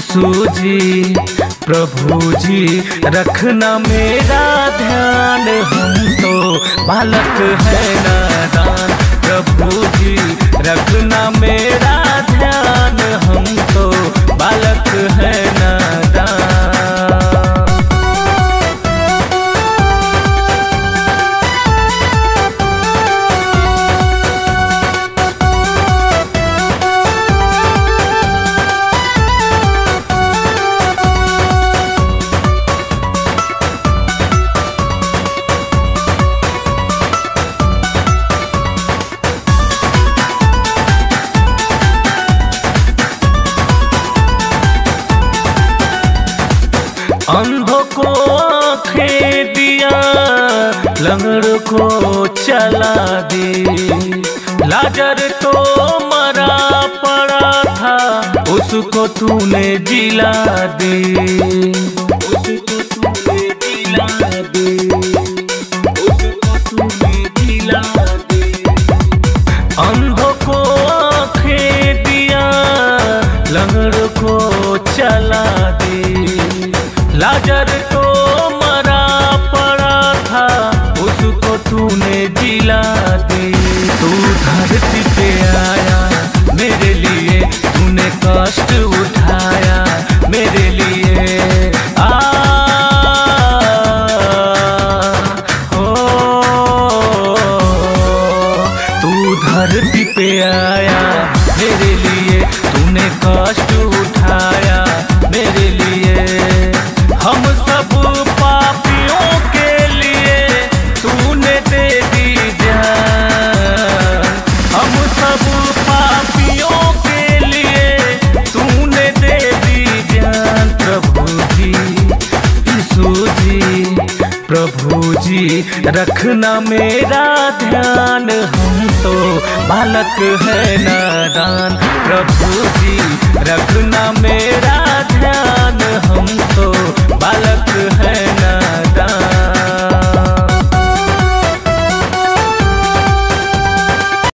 यीशु जी प्रभु जी रखना मेरा ध्यान, हम तो बालक है नादान। प्रभु जी रखना मेरा ध्यान, हम तो बालक है नादान। अंधों को आँखें दिया, लंगड़ को चला दी। लाजर तो मरा पड़ा था, उसको तूने जिला दी। उसको तूने जिला दी, उसको तूने जिला दी। अंधों को आँखें दिया, लंगड़ को चला दी। लाजर तो मरा पड़ा था, उसको तूने जिला दी। तू धरती पे आया मेरे लिए, तूने कष्ट उठाया मेरे लिए। तू धरती पे आया मेरे लिए, तूने कष्ट उठाया मेरे लिए। हम सब पापियों के लिए तूने दे दी जान। हम सब पापियों के लिए तूने दे दी जान। प्रभु जी यीशु जी प्रभु जी रखना मेरा ध्यान, हम तो बालक है नादान। प्रभु जी रखना मेरा ध्यान, हम तो